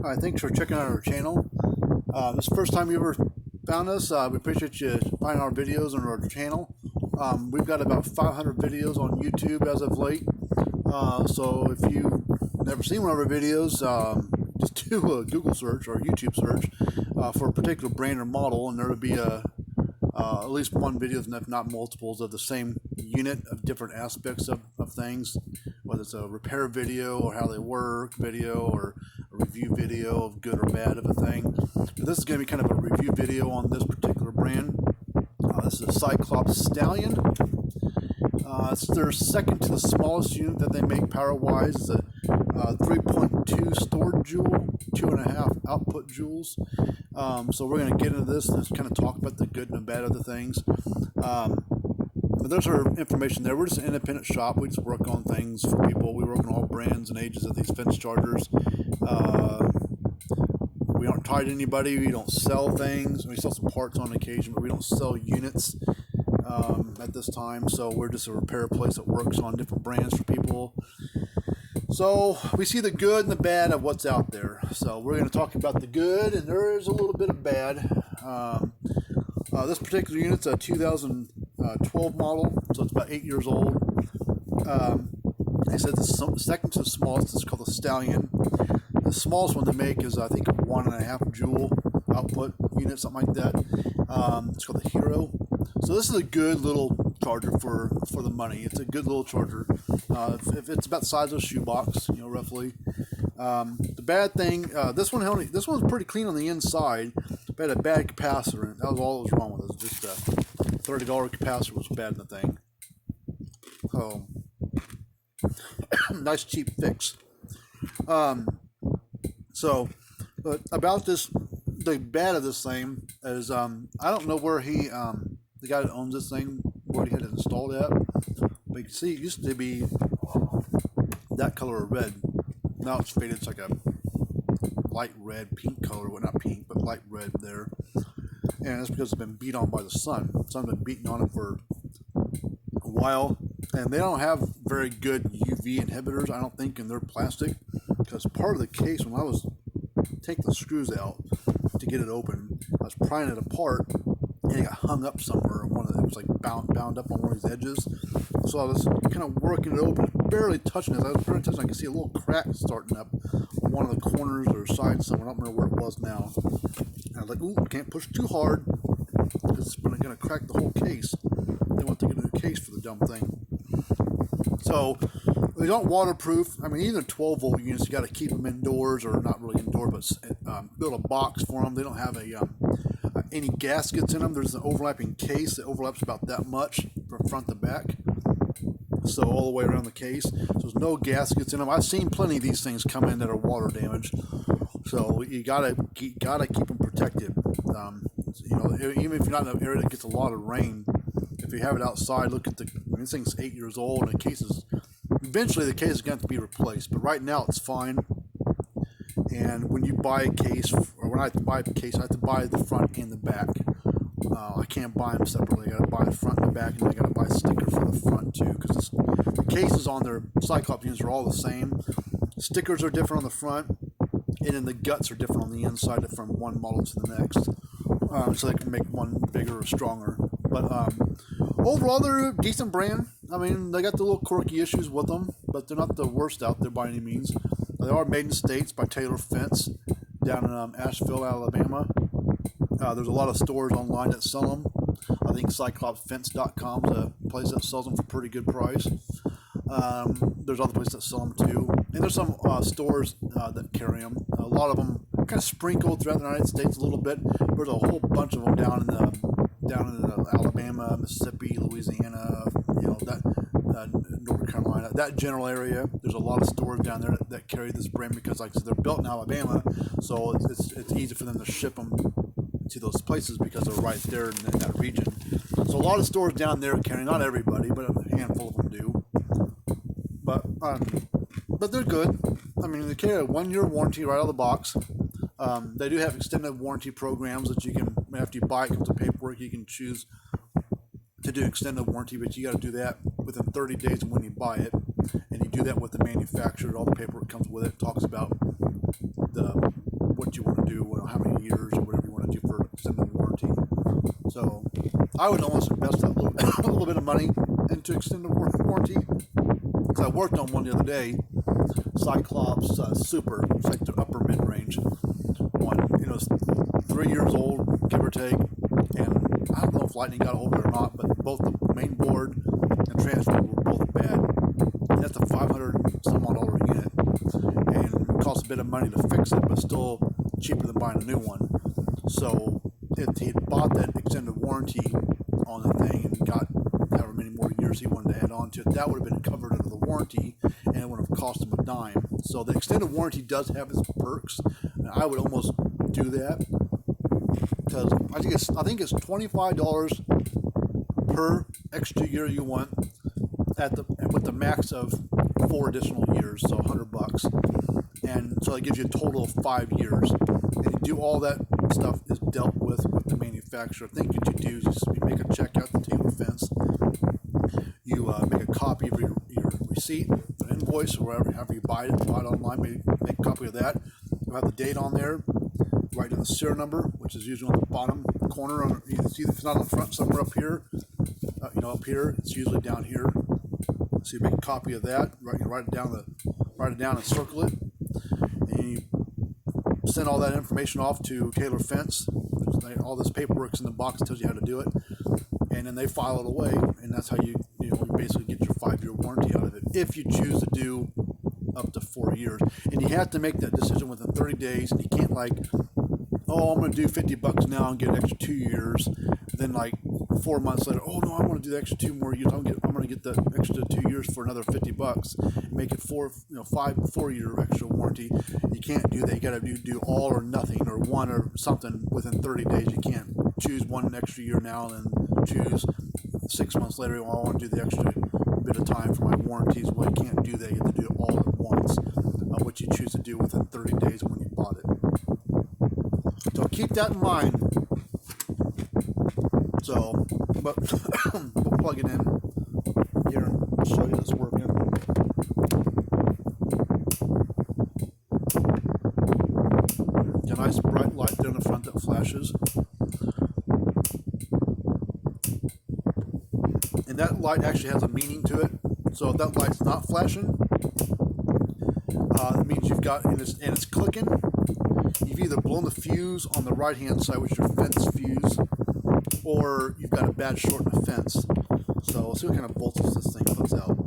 Hi, thanks for checking out our channel. This is the first time you ever found us. We appreciate you finding our videos on our channel. We've got about 500 videos on YouTube as of late. So if you've never seen one of our videos, just do a Google search or a YouTube search for a particular brand or model, and there will be at least one video, if not multiples, of the same unit of different aspects of things, whether it's a repair video or how they work video or a review video of good or bad of a thing. But this is going to be kind of a review video on this particular brand. This is a Cyclops Stallion. It's their second to the smallest unit that they make power-wise. It's a 3.2 stored joule, 2.5 output joules. So we're going to get into this and just kind of talk about the good and the bad of the things. But there's our information there. We're just an independent shop. We just work on things for people. We work on all brands and ages of these fence chargers. We aren't tied to anybody. We don't sell things. We sell some parts on occasion, but we don't sell units at this time. So we're just a repair place that works on different brands for people. So we see the good and the bad of what's out there. So we're going to talk about the good, and there is a little bit of bad. This particular unit's a 2012 model, so it's about 8 years old. They said the second to the smallest is called the Stallion. The smallest one they make is, I think, a 1.5 joule output unit, something like that. It's called the Hero. So this is a good little charger for the money. It's a good little charger. If it's about the size of a shoebox, roughly. The bad thing, this one's pretty clean on the inside, but had a bad capacitor, and that was all that was wrong with it. Just a $30 capacitor was bad in the thing. So nice cheap fix. But about this, the bad of this thing is I don't know where the guy that owns this thing, where he had it installed at. But you can see it used to be that color of red. Now it's faded. It's like a light red, pink color. Well, not pink, but light red there. And that's because it's been beat on by the sun. The sun's been beating on it for a while. And they don't have very good UV inhibitors, I don't think, in their plastic. Because part of the case, when I was taking the screws out to get it open, I was prying it apart, and it got hung up somewhere. It was like bound up on one of these edges. So I was kind of working it open, barely touching it. As I was barely touching it, I could see a little crack starting up on one of the corners or sides somewhere. I don't remember where it was now. And I was like, ooh, can't push too hard, because it's going to crack the whole case. They want to get a new case for the dumb thing. So they aren't waterproof. I mean, even 12-volt units, you got to keep them indoors, or not really indoors, but build a box for them. They don't have any gaskets in them. There's an overlapping case that overlaps about that much from front to back, so all the way around the case. So there's no gaskets in them. I've seen plenty of these things come in that are water damaged, so you gotta keep them protected. Even if you're not in an area that gets a lot of rain, if you have it outside, look at this thing's 8 years old, and the case is eventually the case is going to be replaced. But right now it's fine. And when you buy a case, or when I have to buy a case, I have to buy the front and the back. I can't buy them separately. I got to buy the front and the back, and I got to buy a sticker for the front too, because the cases on their Cyclops units are all the same. Stickers are different on the front, and then the guts are different on the inside from one model to the next. So they can make one bigger or stronger. But overall, they're a decent brand. I mean, they got the little quirky issues with them, but they're not the worst out there by any means. They are made in the States by Taylor Fence down in Asheville, Alabama. There's a lot of stores online that sell them. I think CyclopsFence.com is a place that sells them for a pretty good price. There's other places that sell them too. And there's some stores that carry them. A lot of them kind of sprinkled throughout the United States a little bit. There's a whole bunch of them down in Alabama, Mississippi, Louisiana, North Carolina, that general area. There's a lot of stores down there that carry this brand because, like I said, they're built in Alabama, so it's easy for them to ship them to those places because they're right there in that region. So a lot of stores down there carry, not everybody, but a handful of them do. But they're good. I mean, they carry a 1-year warranty right out of the box. They do have extended warranty programs that you can, after you buy it, comes with paperwork, you can choose to do extended warranty, but you got to do that within 30 days of when you buy it, and you do that with the manufacturer. All the paperwork comes with it. It talks about the want to do, how many years or whatever you want to do for extended warranty. So I would almost invest a little bit of money into extended warranty. Because I worked on one the other day, Cyclops Super. It's like the upper mid-range one. It's 3 years old, give or take. And I don't know if lightning got a hold of it or not, but both the main board and transfer were both bad. And that's a $500 some odd dollar unit, and it costs a bit of money to fix it, but still cheaper than buying a new one. So if he had bought that extended warranty on the thing and got however many more years he wanted to add on to it, that would have been covered under the warranty, and it would have cost him a dime. So the extended warranty does have its perks, and I would almost do that, because I think it's $25 per extra year you want with the max of 4 additional years, so $100, and so it gives you a total of 5 years. And you do all that stuff is dealt with the manufacturer. I think what you do is you make a check out the Taylor Fence. You make a copy of your receipt, an invoice, or however you buy it online. Make a copy of that. You have the date on there. Write down the serial number, which is usually on the bottom corner. You can see if it's not on the front, somewhere up here. Up here, it's usually down here. So you make a copy of that. Write it down and circle it, and you send all that information off to Taylor Fence. All this paperwork's in the box that tells you how to do it, and then they file it away, and that's how you basically get your 5-year warranty out of it, if you choose to do up to 4 years. And you have to make that decision within 30 days, and you can't I'm going to do $50 now and get an extra 2 years. Then 4 months later, oh no, I want to do the extra 2 more years. I'm going to get the extra 2 years for another $50 and make it 4-year extra warranty. You can't do that. You got to do all or nothing, or one or something within 30 days. You can't choose one extra year now and then choose 6 months later, I want to do the extra bit of time for my warranties. Well, you can't do that. You have to do it all at once, what you choose to do within 30 days when you bought it. So keep that in mind. So, but we'll plug it in here and show you this working. A nice bright light there in the front that flashes. And that light actually has a meaning to it. So if that light's not flashing, it means you've got, and it's clicking. You've either blown the fuse on the right hand side, which is your fence fuse, or you've got a bad short in the fence. So we'll see what kind of voltage this thing puts out.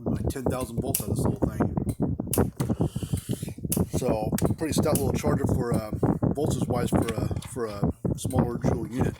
Like 10,000 volts out of this little thing. So pretty stout little charger for voltage wise for a smaller jewel unit.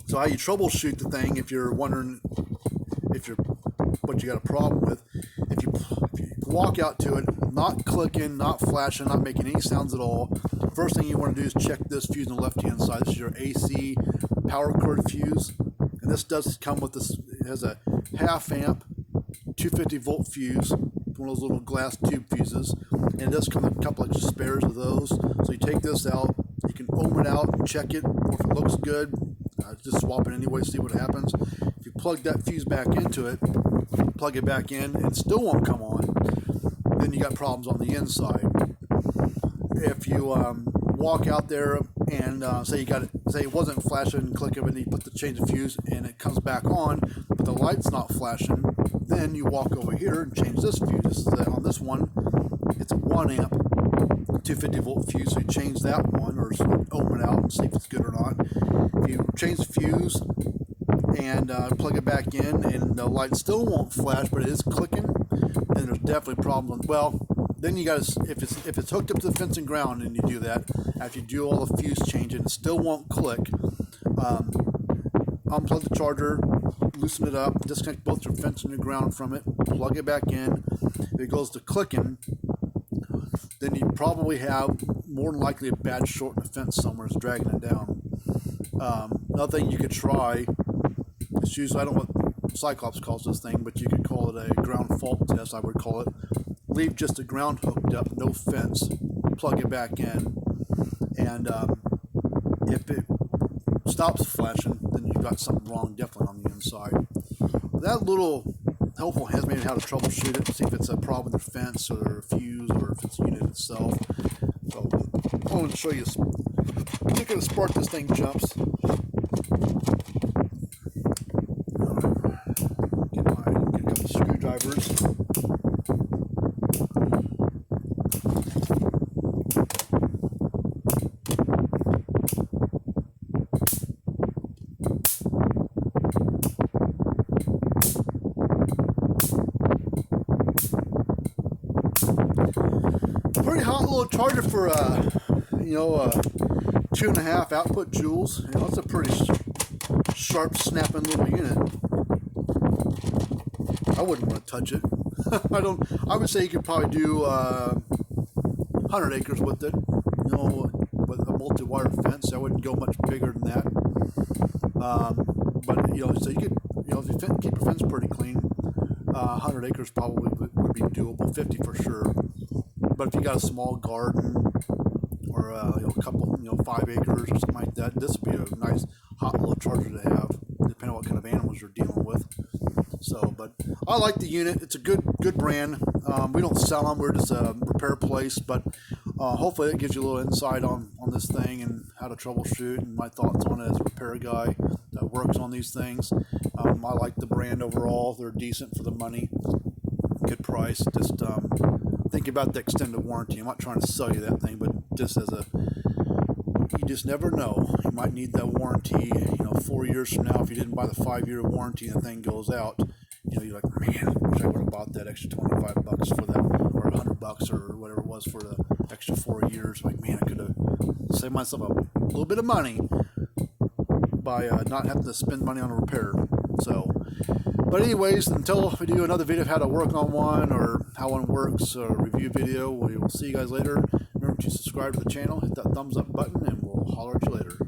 So how you troubleshoot the thing, if you're wondering what you got a problem with, if you walk out to it, not clicking, not flashing, not making any sounds at all, first thing you want to do is check this fuse on the left hand side. This is your AC power cord fuse, and this does come with this. It has a 1/2 amp 250 volt fuse, one of those little glass tube fuses, and it does come with a couple extra spares of those. So you take this out, you can ohm it out and check it, or if it looks good, just swap it anyway, see what happens. If you plug that fuse back into it, plug it back in, and it still won't come on, then you got problems on the inside. If you walk out there and say it wasn't flashing and click it, and you put the change of fuse and it comes back on, but the light's not flashing, then you walk over here and change this fuse. On this one, it's a 1 amp 250 volt fuse, so you change that one, or open it out and see if it's good or not. If you change the fuse and plug it back in and the light still won't flash, but it is clicking, then there's definitely problems. Well, then you got to, if it's hooked up to the fence and ground, and you do that after you do all the fuse change and it still won't click, unplug the charger, loosen it up, disconnect both your fence and your ground from it, plug it back in. If it goes to clicking, then you probably have more than likely a bad short in the fence somewhere. It's dragging it down. Another thing you could try, it's usually, I don't know what Cyclops calls this thing, but you could call it a ground fault test, I would call it. Leave just the ground hooked up, no fence, plug it back in, and if it stops flashing, then you've got something wrong definitely on the inside. That little helpful hints maybe how to troubleshoot it, see if it's a problem with the fence or a fuse or if it's the unit itself. So I want to show you. Look at the spark this thing jumps. Get a couple of screwdrivers. Pretty hot little charger for 2.5 output joules. You know, it's a pretty sharp, snapping little unit. I wouldn't want to touch it. I would say you could probably do 100 acres with it. You know, with a multi-wire fence. I wouldn't go much bigger than that. But you know, so you could, you know, if you keep your fence pretty clean, 100 acres probably would be doable. 50 for sure. But if you got a small garden or you know, a couple, 5 acres or something like that, this would be a nice hot little charger to have, depending on what kind of animals you're dealing with. So, but I like the unit. It's a good brand. We don't sell them. We're just a repair place. But hopefully it gives you a little insight on this thing and how to troubleshoot and my thoughts on it as a repair guy that works on these things. I like the brand overall. They're decent for the money. Good price. Just think about the extended warranty. I'm not trying to sell you that thing, but just as you just never know. You might need that warranty, 4 years from now. If you didn't buy the 5-year warranty and the thing goes out, you're like, man, I wish I would have bought that extra $25 for that, or $100 or whatever it was for the extra 4 years. Like, man, I could have saved myself a little bit of money by not having to spend money on a repair. So, but anyways, until we do another video of how to work on one or how one works, or review video, we will see you guys later. Remember to subscribe to the channel, hit that thumbs up button, and we'll holler at you later.